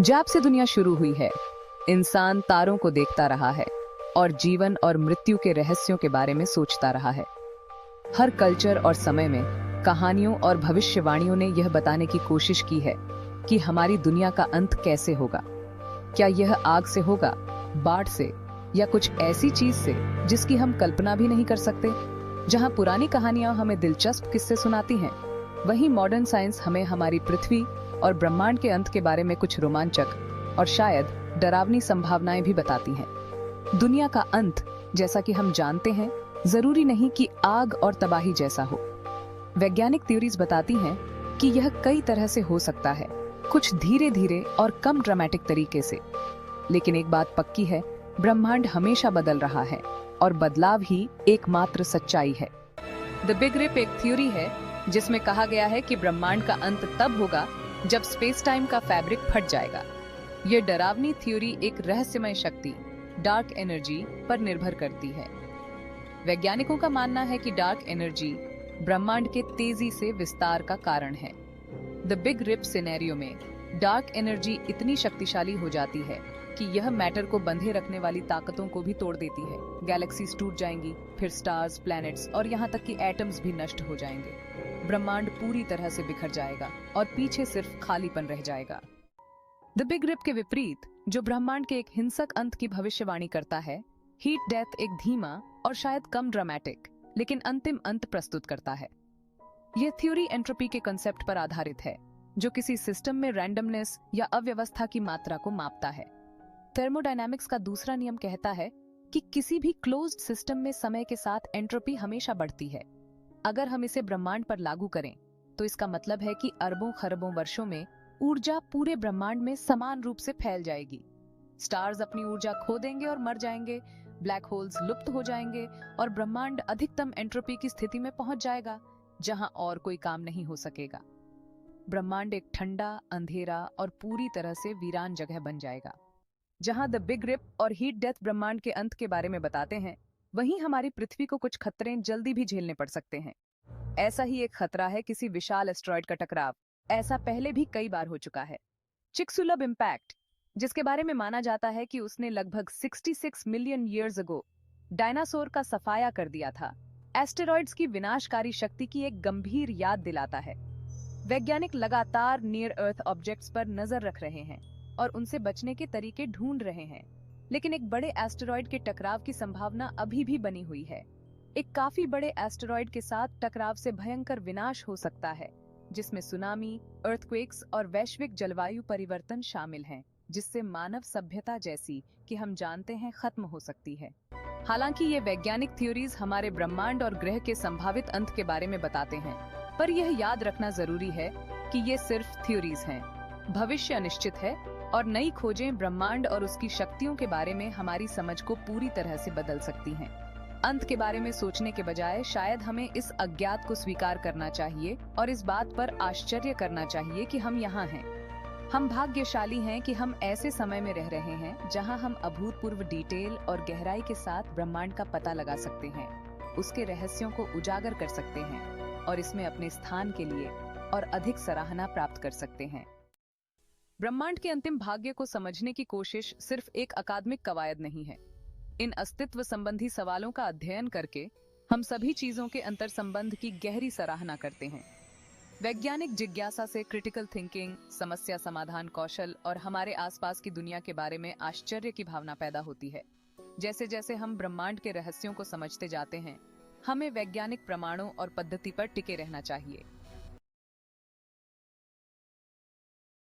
जब से दुनिया शुरू हुई है, इंसान तारों को देखता रहा है और जीवन और मृत्यु के रहस्यों के बारे में सोचता रहा है। हर कल्चर और समय में कहानियों और भविष्यवाणियों ने यह बताने की कोशिश की है कि हमारी दुनिया का अंत कैसे होगा। क्या यह आग से होगा, बाढ़ से, या कुछ ऐसी चीज से जिसकी हम कल्पना भी नहीं कर सकते। जहां पुरानी कहानियां हमें दिलचस्प किस्से सुनाती हैं, वहीं मॉडर्न साइंस हमें हमारी पृथ्वी और ब्रह्मांड के अंत के बारे में कुछ रोमांचक और शायद डरावनी संभावनाएं भी बताती हैं। दुनिया का अंत, जैसा कि हम जानते हैं, जरूरी नहीं कि आग और तबाही जैसा हो। वैज्ञानिक थ्योरीज बताती हैं कि यह कई तरह से हो सकता है, कुछ धीरे धीरे और कम ड्रामेटिक तरीके से। लेकिन एक बात पक्की है, ब्रह्मांड हमेशा बदल रहा है और बदलाव ही एकमात्र सच्चाई है। द बिग रिप एक थ्योरी है जिसमें कहा गया है कि ब्रह्मांड का अंत तब होगा जब स्पेस टाइम का फैब्रिक फट जाएगा। यह डरावनी थ्योरी एक रहस्यमय शक्ति, डार्क एनर्जी, पर निर्भर करती है। वैज्ञानिकों का मानना है कि डार्क एनर्जी ब्रह्मांड के तेजी से विस्तार का कारण है। द बिग रिप सिनेरियो में डार्क एनर्जी इतनी शक्तिशाली हो जाती है कि यह मैटर को बंधे रखने वाली ताकतों को भी तोड़ देती है। गैलेक्सीज टूट जाएंगी, फिर स्टार्स, प्लैनेट्स और यहाँ तक कि एटम्स भी नष्ट हो जाएंगे। ब्रह्मांड पूरी तरह से बिखर जाएगा और पीछे सिर्फ खालीपन रह जाएगा। द बिग रिप के विपरीत, जो ब्रह्मांड के एक हिंसक अंत की भविष्यवाणी करता है, हीट डेथ एक धीमा और शायद कम ड्रामेटिक लेकिन अंतिम अंत प्रस्तुत करता है। यह थ्योरी एंट्रोपी के कंसेप्ट पर आधारित है, जो किसी सिस्टम में रैंडमनेस या अव्यवस्था की मात्रा को मापता है। थर्मोडायनामिक्स का दूसरा नियम कहता है कि किसी भी क्लोज्ड सिस्टम में समय के साथ एंट्रोपी हमेशा बढ़ती है। अगर हम इसे ब्रह्मांड पर लागू करें, तो इसका मतलब है कि अरबों खरबों वर्षों में ऊर्जा पूरे ब्रह्मांड में समान रूप से फैल जाएगी। स्टार्स अपनी ऊर्जा खो देंगे और मर जाएंगे, ब्लैक होल्स लुप्त हो जाएंगे और ब्रह्मांड अधिकतम एंट्रोपी की स्थिति में पहुंच जाएगा, जहां और कोई काम नहीं हो सकेगा। ब्रह्मांड एक ठंडा, अंधेरा और पूरी तरह से वीरान जगह बन जाएगा। जहां द बिग रिप और हीट डेथ ब्रह्मांड के अंत के बारे में बताते हैं, वहीं हमारी पृथ्वी को कुछ खतरे जल्दी भी झेलने पड़ सकते हैं। ऐसा ही एक खतरा है किसी विशाल एस्टेरॉयड का टकराव। ऐसा पहले भी कई बार हो चुका है। चिक्सुलब इम्पैक्ट, जिसके बारे में माना जाता है कि उसने लगभग 66 मिलियन ईयर्स अगो डायनासोर का सफाया कर दिया था, एस्टेरॉयड्स की विनाशकारी शक्ति की एक गंभीर याद दिलाता है। वैज्ञानिक लगातार नियर अर्थ ऑब्जेक्ट्स पर नजर रख रहे हैं और उनसे बचने के तरीके ढूंढ रहे हैं, लेकिन एक बड़े एस्टेरॉयड के टकराव की संभावना अभी भी बनी हुई है। एक काफी बड़े एस्टेरॉयड के साथ टकराव से भयंकर विनाश हो सकता है, जिसमें सुनामी, अर्थक्वेक्स और वैश्विक जलवायु परिवर्तन शामिल हैं, जिससे मानव सभ्यता जैसी कि हम जानते हैं खत्म हो सकती है। हालांकि ये वैज्ञानिक थ्योरीज हमारे ब्रह्मांड और ग्रह के संभावित अंत के बारे में बताते हैं, पर यह याद रखना जरूरी है कि ये सिर्फ थ्योरीज हैं। भविष्य अनिश्चित है और नई खोजें ब्रह्मांड और उसकी शक्तियों के बारे में हमारी समझ को पूरी तरह से बदल सकती हैं। अंत के बारे में सोचने के बजाय शायद हमें इस अज्ञात को स्वीकार करना चाहिए और इस बात पर आश्चर्य करना चाहिए कि हम यहाँ हैं। हम भाग्यशाली हैं कि हम ऐसे समय में रह रहे हैं जहाँ हम अभूतपूर्व डिटेल और गहराई के साथ ब्रह्मांड का पता लगा सकते हैं, उसके रहस्यों को उजागर कर सकते हैं और इसमें अपने स्थान के लिए और अधिक सराहना प्राप्त कर सकते हैं। ब्रह्मांड के अंतिम भाग्य को समझने की कोशिश सिर्फ एक अकादमिक कवायद नहीं है। इन अस्तित्व संबंधी सवालों का अध्ययन करके हम सभी चीजों के अंतर संबंध की गहरी सराहना करते हैं। वैज्ञानिक जिज्ञासा से क्रिटिकल थिंकिंग, समस्या समाधान कौशल और हमारे आसपास की दुनिया के बारे में आश्चर्य की भावना पैदा होती है। जैसे जैसे हम ब्रह्मांड के रहस्यों को समझते जाते हैं, हमें वैज्ञानिक प्रमाणों और पद्धति पर टिके रहना चाहिए।